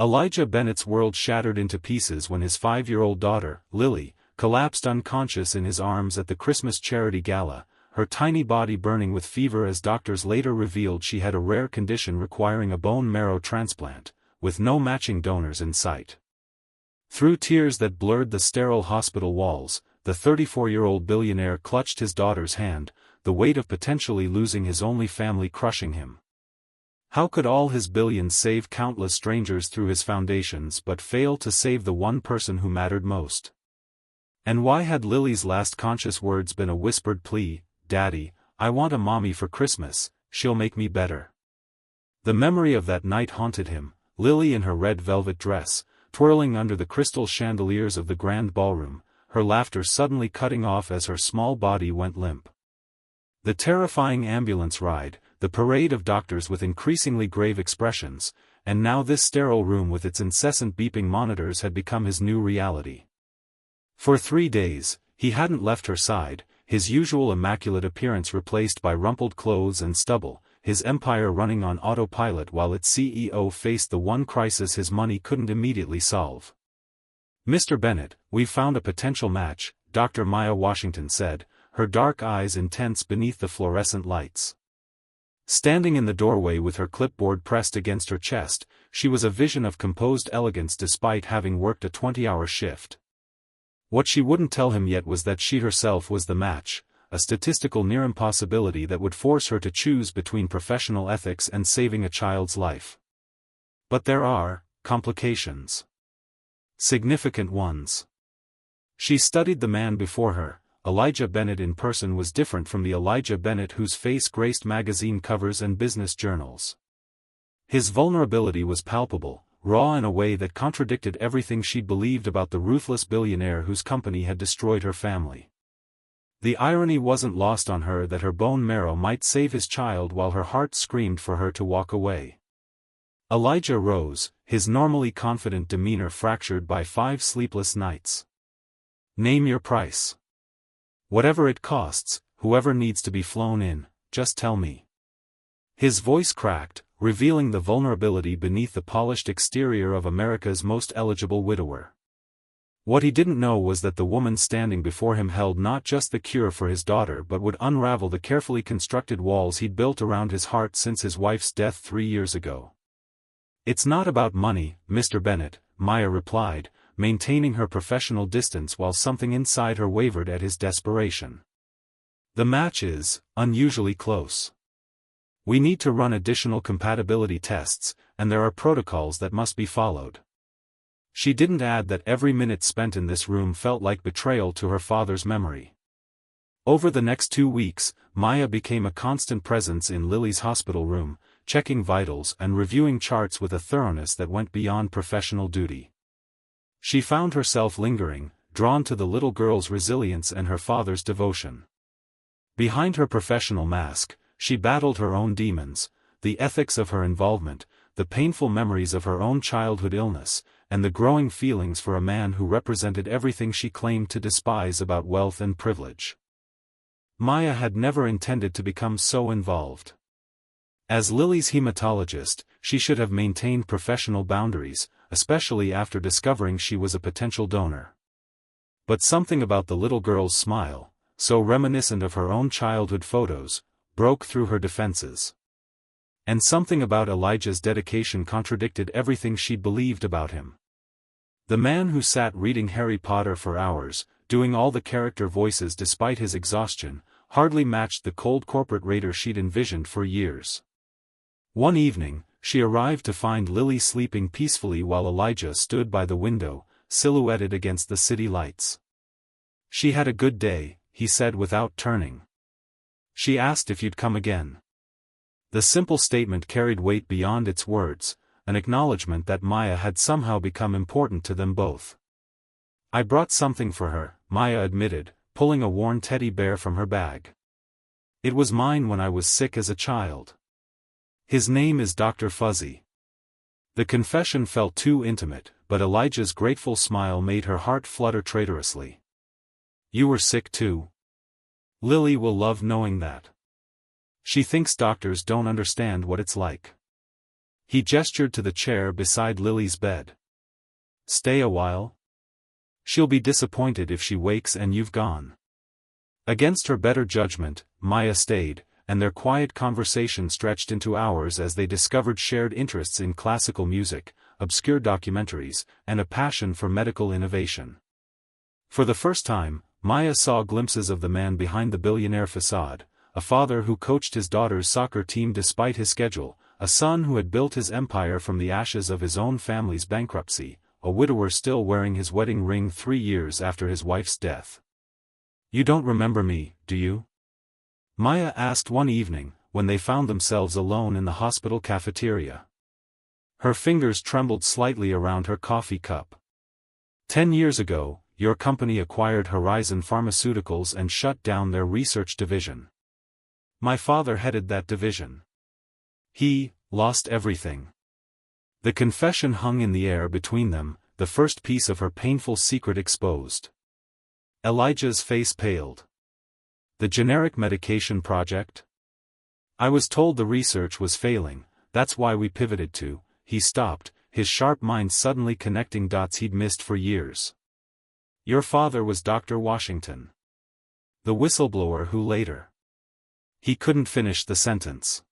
Elijah Bennett's world shattered into pieces when his 5-year-old daughter, Lily, collapsed unconscious in his arms at the Christmas charity gala, her tiny body burning with fever as doctors later revealed she had a rare condition requiring a bone marrow transplant, with no matching donors in sight. Through tears that blurred the sterile hospital walls, the 34-year-old billionaire clutched his daughter's hand, the weight of potentially losing his only family crushing him. How could all his billions save countless strangers through his foundations but fail to save the one person who mattered most? And why had Lily's last conscious words been a whispered plea, "Daddy, I want a mommy for Christmas, she'll make me better"? The memory of that night haunted him, Lily in her red velvet dress, twirling under the crystal chandeliers of the grand ballroom, her laughter suddenly cutting off as her small body went limp. The terrifying ambulance ride, the parade of doctors with increasingly grave expressions, and now this sterile room with its incessant beeping monitors had become his new reality. For 3 days, he hadn't left her side, his usual immaculate appearance replaced by rumpled clothes and stubble, his empire running on autopilot while its CEO faced the one crisis his money couldn't immediately solve. "Mr. Bennett, we've found a potential match," Dr. Maya Washington said, her dark eyes intense beneath the fluorescent lights. Standing in the doorway with her clipboard pressed against her chest, she was a vision of composed elegance despite having worked a 20-hour shift. What she wouldn't tell him yet was that she herself was the match, a statistical near impossibility that would force her to choose between professional ethics and saving a child's life. But there are complications. Significant ones. She studied the man before her. Elijah Bennett in person was different from the Elijah Bennett whose face graced magazine covers and business journals. His vulnerability was palpable, raw in a way that contradicted everything she'd believed about the ruthless billionaire whose company had destroyed her family. The irony wasn't lost on her that her bone marrow might save his child while her heart screamed for her to walk away. Elijah rose, his normally confident demeanor fractured by 5 sleepless nights. "Name your price. Whatever it costs, whoever needs to be flown in, just tell me." His voice cracked, revealing the vulnerability beneath the polished exterior of America's most eligible widower. What he didn't know was that the woman standing before him held not just the cure for his daughter but would unravel the carefully constructed walls he'd built around his heart since his wife's death 3 years ago. "It's not about money, Mr. Bennett," Maya replied, maintaining her professional distance while something inside her wavered at his desperation. "The match is unusually close. We need to run additional compatibility tests, and there are protocols that must be followed." She didn't add that every minute spent in this room felt like betrayal to her father's memory. Over the next 2 weeks, Maya became a constant presence in Lily's hospital room, checking vitals and reviewing charts with a thoroughness that went beyond professional duty. She found herself lingering, drawn to the little girl's resilience and her father's devotion. Behind her professional mask, she battled her own demons, the ethics of her involvement, the painful memories of her own childhood illness, and the growing feelings for a man who represented everything she claimed to despise about wealth and privilege. Maya had never intended to become so involved. As Lily's hematologist, she should have maintained professional boundaries, especially after discovering she was a potential donor. But something about the little girl's smile, so reminiscent of her own childhood photos, broke through her defenses. And something about Elijah's dedication contradicted everything she'd believed about him. The man who sat reading Harry Potter for hours, doing all the character voices despite his exhaustion, hardly matched the cold corporate raider she'd envisioned for years. One evening, she arrived to find Lily sleeping peacefully while Elijah stood by the window, silhouetted against the city lights. "She had a good day," he said without turning. "She asked if you'd come again." The simple statement carried weight beyond its words, an acknowledgement that Maya had somehow become important to them both. "I brought something for her," Maya admitted, pulling a worn teddy bear from her bag. "It was mine when I was sick as a child. His name is Dr. Fuzzy." The confession felt too intimate, but Elijah's grateful smile made her heart flutter traitorously. "You were sick too? Lily will love knowing that. She thinks doctors don't understand what it's like." He gestured to the chair beside Lily's bed. Stay a while? She'll be disappointed if she wakes and you've gone. Against her better judgment, Maya stayed, and their quiet conversation stretched into hours as they discovered shared interests in classical music, obscure documentaries, and a passion for medical innovation. For the first time, Maya saw glimpses of the man behind the billionaire facade, a father who coached his daughter's soccer team despite his schedule, a son who had built his empire from the ashes of his own family's bankruptcy, a widower still wearing his wedding ring 3 years after his wife's death. You don't remember me, do you? Maya asked one evening, when they found themselves alone in the hospital cafeteria. Her fingers trembled slightly around her coffee cup. 10 years ago, your company acquired Horizon Pharmaceuticals and shut down their research division. My father headed that division. He lost everything. The confession hung in the air between them, the first piece of her painful secret exposed. Elijah's face paled. The generic medication project? I was told the research was failing, that's why we pivoted to. He stopped, his sharp mind suddenly connecting dots he'd missed for years. Your father was Dr. Washington. The whistleblower who later. He couldn't finish the sentence.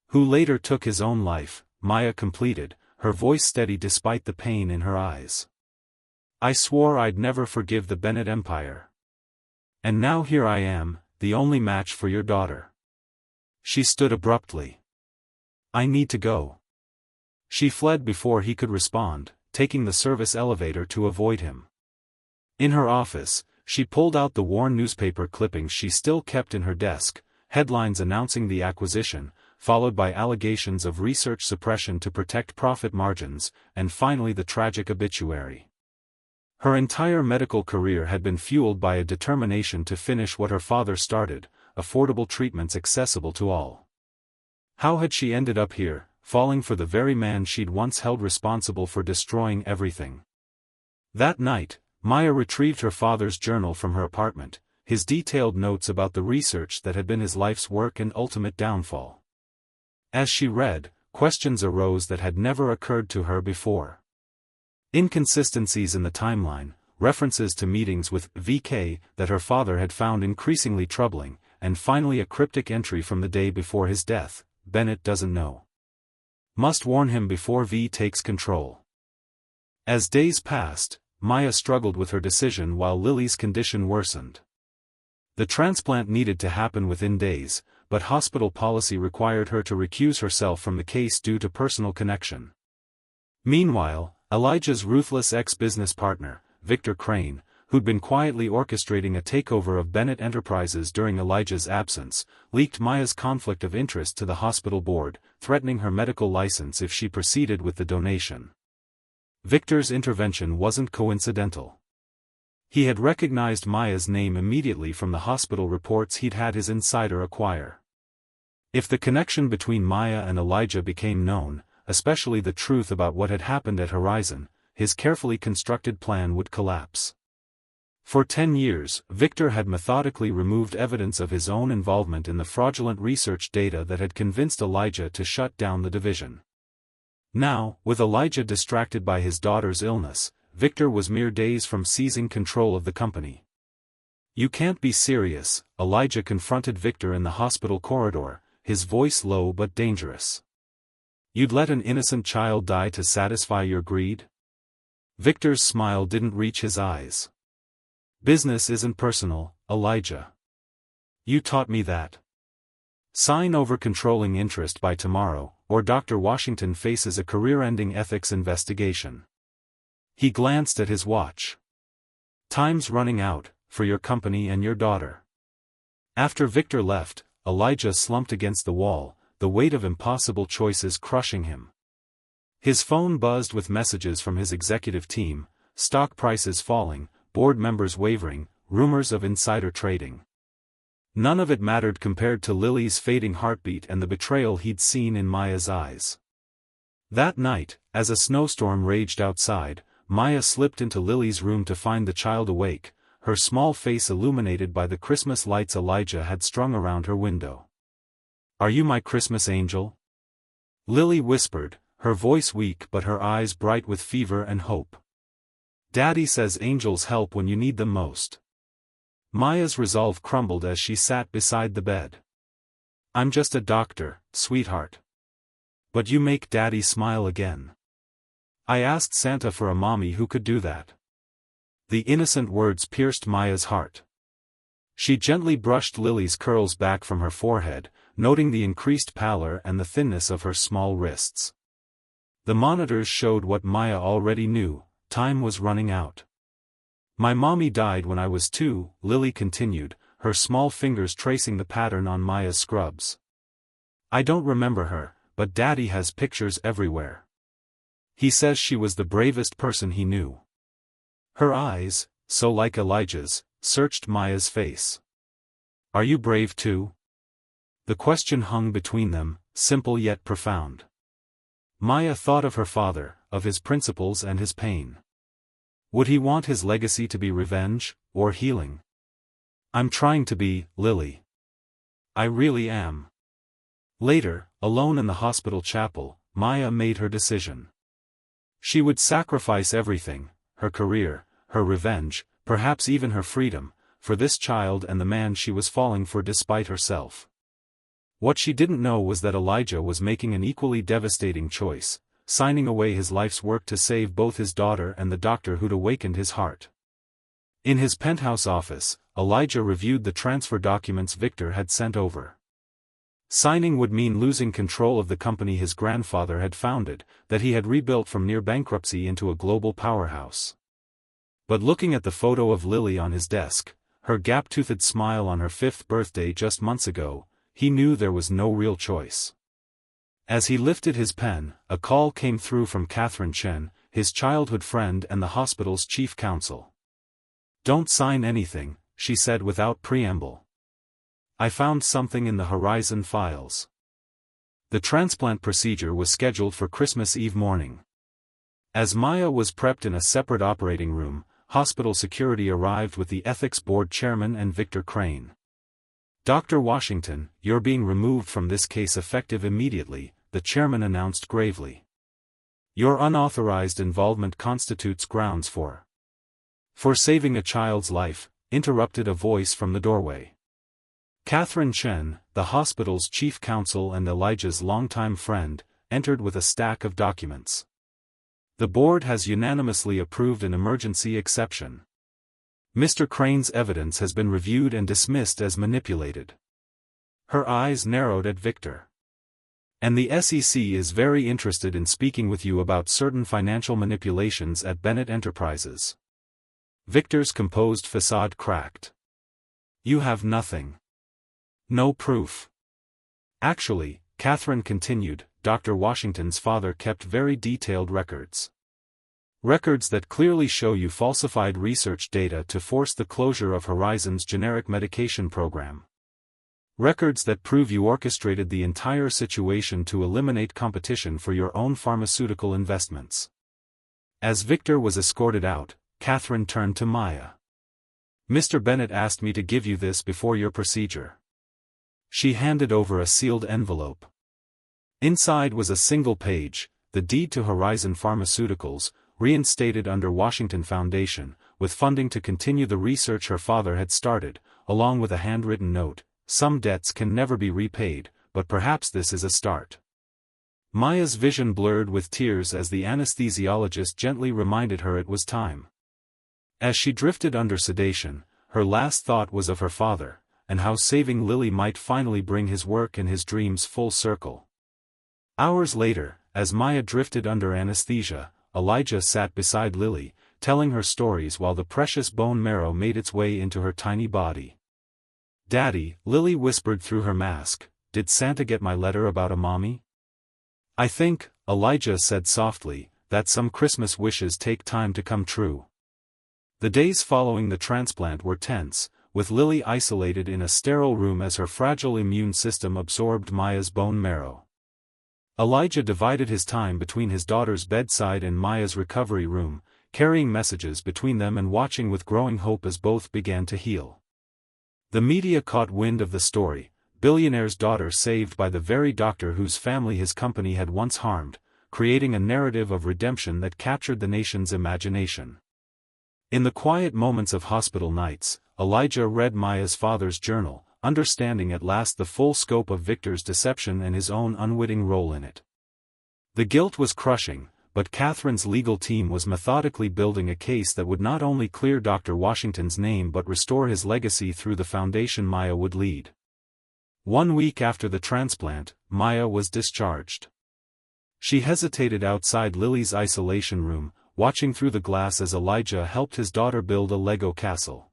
Who later took his own life, Maya completed, her voice steady despite the pain in her eyes. I swore I'd never forgive the Bennett empire. And now here I am, the only match for your daughter. She stood abruptly. I need to go. She fled before he could respond, taking the service elevator to avoid him. In her office, she pulled out the worn newspaper clippings she still kept in her desk, headlines announcing the acquisition, followed by allegations of research suppression to protect profit margins, and finally the tragic obituary. Her entire medical career had been fueled by a determination to finish what her father started, affordable treatments accessible to all. How had she ended up here, falling for the very man she'd once held responsible for destroying everything? That night, Maya retrieved her father's journal from her apartment, his detailed notes about the research that had been his life's work and ultimate downfall. As she read, questions arose that had never occurred to her before. Inconsistencies in the timeline, references to meetings with VK that her father had found increasingly troubling, and finally a cryptic entry from the day before his death, Bennett doesn't know. Must warn him before V takes control. As days passed, Maya struggled with her decision while Lily's condition worsened. The transplant needed to happen within days, but hospital policy required her to recuse herself from the case due to personal connection. Meanwhile, Elijah's ruthless ex-business partner, Victor Crane, who'd been quietly orchestrating a takeover of Bennett Enterprises during Elijah's absence, leaked Maya's conflict of interest to the hospital board, threatening her medical license if she proceeded with the donation. Victor's intervention wasn't coincidental. He had recognized Maya's name immediately from the hospital reports he'd had his insider acquire. If the connection between Maya and Elijah became known, especially the truth about what had happened at Horizon, his carefully constructed plan would collapse. For 10 years, Victor had methodically removed evidence of his own involvement in the fraudulent research data that had convinced Elijah to shut down the division. Now, with Elijah distracted by his daughter's illness, Victor was mere days from seizing control of the company. You can't be serious, Elijah confronted Victor in the hospital corridor, his voice low but dangerous. You'd let an innocent child die to satisfy your greed? Victor's smile didn't reach his eyes. Business isn't personal, Elijah. You taught me that. Sign over controlling interest by tomorrow, or Dr. Washington faces a career-ending ethics investigation. He glanced at his watch. Time's running out, for your company and your daughter. After Victor left, Elijah slumped against the wall, the weight of impossible choices crushing him. His phone buzzed with messages from his executive team, stock prices falling, board members wavering, rumors of insider trading. None of it mattered compared to Lily's fading heartbeat and the betrayal he'd seen in Maya's eyes. That night, as a snowstorm raged outside, Maya slipped into Lily's room to find the child awake, her small face illuminated by the Christmas lights Elijah had strung around her window. Are you my Christmas angel? Lily whispered, her voice weak but her eyes bright with fever and hope. Daddy says angels help when you need them most. Maya's resolve crumbled as she sat beside the bed. I'm just a doctor, sweetheart. But you make Daddy smile again. I asked Santa for a mommy who could do that. The innocent words pierced Maya's heart. She gently brushed Lily's curls back from her forehead, noting the increased pallor and the thinness of her small wrists. The monitors showed what Maya already knew: time was running out. My mommy died when I was 2, Lily continued, her small fingers tracing the pattern on Maya's scrubs. I don't remember her, but Daddy has pictures everywhere. He says she was the bravest person he knew. Her eyes, so like Elijah's, searched Maya's face. Are you brave too? The question hung between them, simple yet profound. Maya thought of her father, of his principles and his pain. Would he want his legacy to be revenge, or healing? I'm trying to be, Lily. I really am. Later, alone in the hospital chapel, Maya made her decision. She would sacrifice everything, her career, her revenge, perhaps even her freedom, for this child and the man she was falling for despite herself. What she didn't know was that Elijah was making an equally devastating choice, signing away his life's work to save both his daughter and the doctor who'd awakened his heart. In his penthouse office, Elijah reviewed the transfer documents Victor had sent over. Signing would mean losing control of the company his grandfather had founded, that he had rebuilt from near bankruptcy into a global powerhouse. But looking at the photo of Lily on his desk, her gap-toothed smile on her 5th birthday just months ago, he knew there was no real choice. As he lifted his pen, a call came through from Catherine Chen, his childhood friend and the hospital's chief counsel. Don't sign anything, she said without preamble. I found something in the Horizon files. The transplant procedure was scheduled for Christmas Eve morning. As Maya was prepped in a separate operating room, hospital security arrived with the ethics board chairman and Victor Crane. Dr. Washington, you're being removed from this case effective immediately, the chairman announced gravely. Your unauthorized involvement constitutes grounds for saving a child's life, interrupted a voice from the doorway. Catherine Chen, the hospital's chief counsel and Elijah's longtime friend, entered with a stack of documents. The board has unanimously approved an emergency exception. Mr. Crane's evidence has been reviewed and dismissed as manipulated. Her eyes narrowed at Victor. And the SEC is very interested in speaking with you about certain financial manipulations at Bennett Enterprises. Victor's composed facade cracked. You have nothing. No proof. Actually, Catherine continued, Dr. Washington's father kept very detailed records. Records that clearly show you falsified research data to force the closure of Horizon's generic medication program. Records that prove you orchestrated the entire situation to eliminate competition for your own pharmaceutical investments. As Victor was escorted out, Catherine turned to Maya. Mr. Bennett asked me to give you this before your procedure. She handed over a sealed envelope. Inside was a single page, the deed to Horizon Pharmaceuticals, reinstated under Washington Foundation, with funding to continue the research her father had started, along with a handwritten note, some debts can never be repaid, but perhaps this is a start. Maya's vision blurred with tears as the anesthesiologist gently reminded her it was time. As she drifted under sedation, her last thought was of her father, and how saving Lily might finally bring his work and his dreams full circle. Hours later, as Maya drifted under anesthesia, Elijah sat beside Lily, telling her stories while the precious bone marrow made its way into her tiny body. Daddy, Lily whispered through her mask, did Santa get my letter about a mommy? I think, Elijah said softly, that some Christmas wishes take time to come true. The days following the transplant were tense, with Lily isolated in a sterile room as her fragile immune system absorbed Maya's bone marrow. Elijah divided his time between his daughter's bedside and Maya's recovery room, carrying messages between them and watching with growing hope as both began to heal. The media caught wind of the story, billionaire's daughter saved by the very doctor whose family his company had once harmed, creating a narrative of redemption that captured the nation's imagination. In the quiet moments of hospital nights, Elijah read Maya's father's journal, understanding at last the full scope of Victor's deception and his own unwitting role in it. The guilt was crushing, but Catherine's legal team was methodically building a case that would not only clear Dr. Washington's name but restore his legacy through the foundation Maya would lead. 1 week after the transplant, Maya was discharged. She hesitated outside Lily's isolation room, watching through the glass as Elijah helped his daughter build a Lego castle.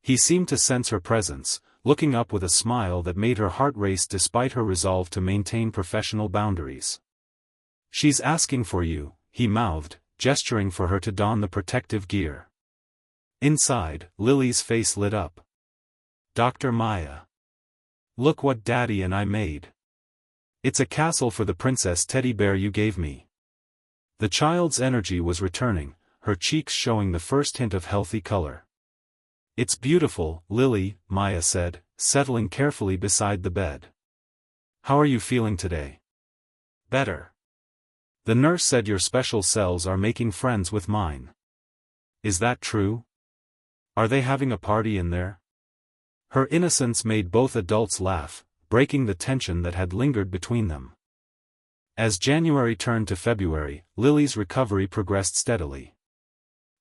He seemed to sense her presence, looking up with a smile that made her heart race despite her resolve to maintain professional boundaries. "She's asking for you," he mouthed, gesturing for her to don the protective gear. Inside, Lily's face lit up. "Dr. Maya. Look what Daddy and I made. It's a castle for the princess teddy bear you gave me." The child's energy was returning, her cheeks showing the first hint of healthy color. "It's beautiful, Lily," Maya said, settling carefully beside the bed. "How are you feeling today?" "Better. The nurse said your special cells are making friends with mine." "Is that true? Are they having a party in there?" Her innocence made both adults laugh, breaking the tension that had lingered between them. As January turned to February, Lily's recovery progressed steadily.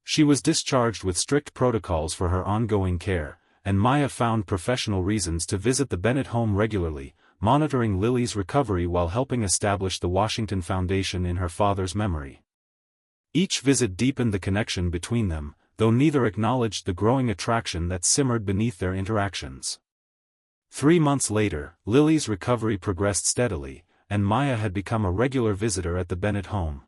She was discharged with strict protocols for her ongoing care, and Maya found professional reasons to visit the Bennett home regularly, monitoring Lily's recovery while helping establish the Washington Foundation in her father's memory. Each visit deepened the connection between them, though neither acknowledged the growing attraction that simmered beneath their interactions. 3 months later, Lily's recovery progressed steadily, and Maya had become a regular visitor at the Bennett home.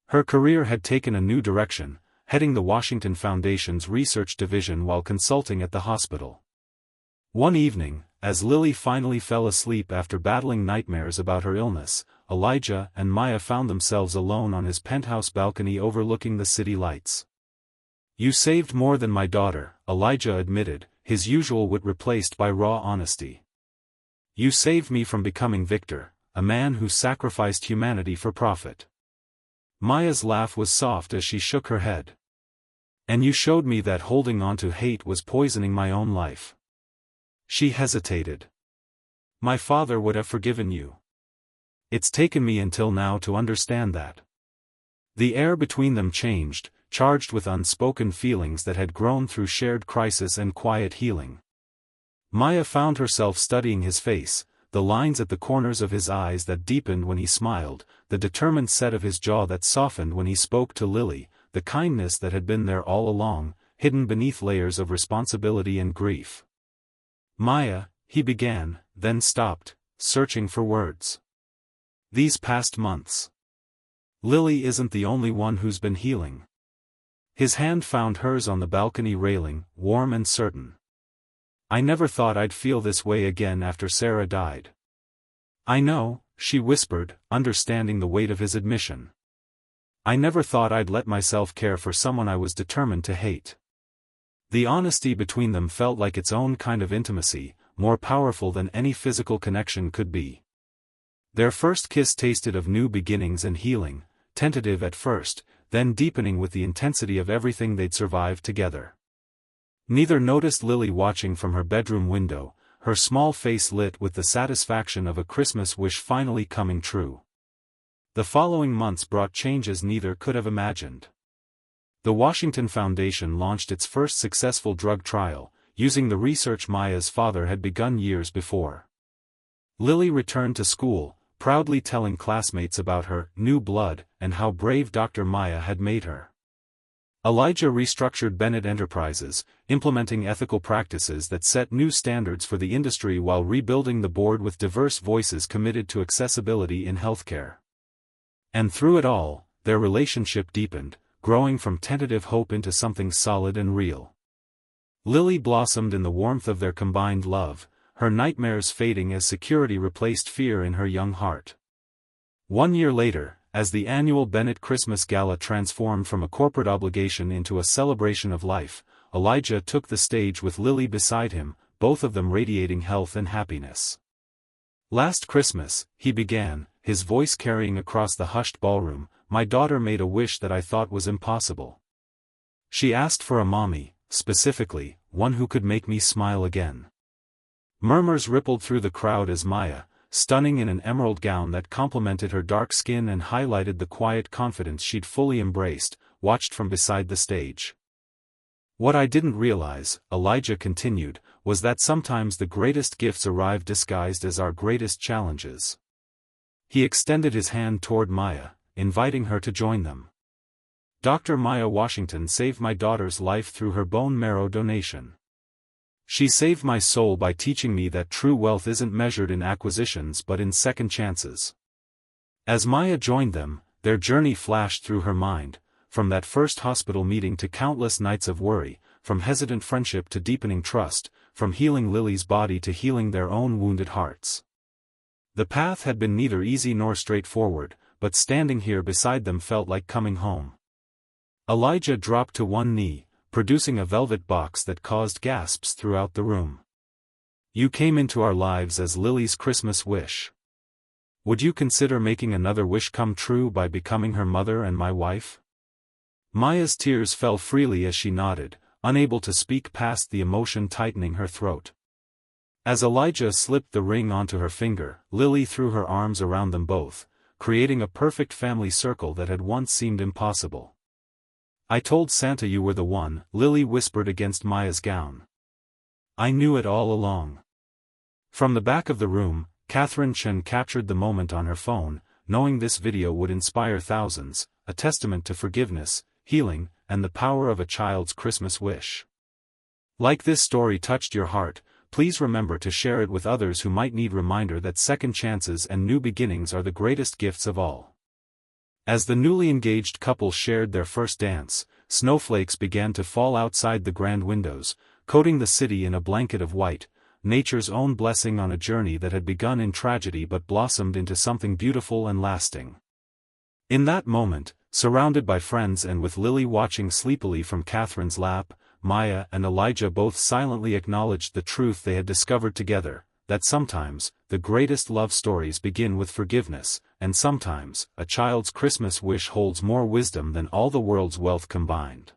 Her career had taken a new direction, heading the Washington Foundation's research division while consulting at the hospital. One evening, as Lily finally fell asleep after battling nightmares about her illness, Elijah and Maya found themselves alone on his penthouse balcony overlooking the city lights. "You saved more than my daughter," Elijah admitted, his usual wit replaced by raw honesty. "You saved me from becoming Victor, a man who sacrificed humanity for profit." Maya's laugh was soft as she shook her head. "And you showed me that holding on to hate was poisoning my own life." She hesitated. "My father would have forgiven you. It's taken me until now to understand that." The air between them changed, charged with unspoken feelings that had grown through shared crisis and quiet healing. Maya found herself studying his face, the lines at the corners of his eyes that deepened when he smiled, the determined set of his jaw that softened when he spoke to Lily, the kindness that had been there all along, hidden beneath layers of responsibility and grief. "Maya," he began, then stopped, searching for words. "These past months. Lily isn't the only one who's been healing." His hand found hers on the balcony railing, warm and certain. "I never thought I'd feel this way again after Sarah died." "I know," she whispered, understanding the weight of his admission. "I never thought I'd let myself care for someone I was determined to hate." The honesty between them felt like its own kind of intimacy, more powerful than any physical connection could be. Their first kiss tasted of new beginnings and healing, tentative at first, then deepening with the intensity of everything they'd survived together. Neither noticed Lily watching from her bedroom window, her small face lit with the satisfaction of a Christmas wish finally coming true. The following months brought changes neither could have imagined. The Washington Foundation launched its first successful drug trial, using the research Maya's father had begun years before. Lily returned to school, proudly telling classmates about her new blood and how brave Dr. Maya had made her. Elijah restructured Bennett Enterprises, implementing ethical practices that set new standards for the industry while rebuilding the board with diverse voices committed to accessibility in healthcare. And through it all, their relationship deepened, growing from tentative hope into something solid and real. Lily blossomed in the warmth of their combined love, her nightmares fading as security replaced fear in her young heart. 1 year later, as the annual Bennett Christmas Gala transformed from a corporate obligation into a celebration of life, Elijah took the stage with Lily beside him, both of them radiating health and happiness. "Last Christmas," he began, his voice carrying across the hushed ballroom, "my daughter made a wish that I thought was impossible. She asked for a mommy, specifically, one who could make me smile again." Murmurs rippled through the crowd as Maya, stunning in an emerald gown that complemented her dark skin and highlighted the quiet confidence she'd fully embraced, watched from beside the stage. "What I didn't realize," Elijah continued, "was that sometimes the greatest gifts arrive disguised as our greatest challenges." He extended his hand toward Maya, inviting her to join them. "Dr. Maya Washington saved my daughter's life through her bone marrow donation. She saved my soul by teaching me that true wealth isn't measured in acquisitions but in second chances." As Maya joined them, their journey flashed through her mind, from that first hospital meeting to countless nights of worry, from hesitant friendship to deepening trust, from healing Lily's body to healing their own wounded hearts. The path had been neither easy nor straightforward, but standing here beside them felt like coming home. Elijah dropped to one knee, producing a velvet box that caused gasps throughout the room. "You came into our lives as Lily's Christmas wish. Would you consider making another wish come true by becoming her mother and my wife?" Maya's tears fell freely as she nodded, unable to speak past the emotion tightening her throat. As Elijah slipped the ring onto her finger, Lily threw her arms around them both, creating a perfect family circle that had once seemed impossible. "I told Santa you were the one," Lily whispered against Maya's gown. "I knew it all along." From the back of the room, Catherine Chen captured the moment on her phone, knowing this video would inspire thousands, a testament to forgiveness, healing, and the power of a child's Christmas wish. Like this story touched your heart, please remember to share it with others who might need reminder that second chances and new beginnings are the greatest gifts of all. As the newly engaged couple shared their first dance, snowflakes began to fall outside the grand windows, coating the city in a blanket of white, nature's own blessing on a journey that had begun in tragedy but blossomed into something beautiful and lasting. In that moment, surrounded by friends and with Lily watching sleepily from Catherine's lap, Maya and Elijah both silently acknowledged the truth they had discovered together, that sometimes, the greatest love stories begin with forgiveness, and sometimes, a child's Christmas wish holds more wisdom than all the world's wealth combined.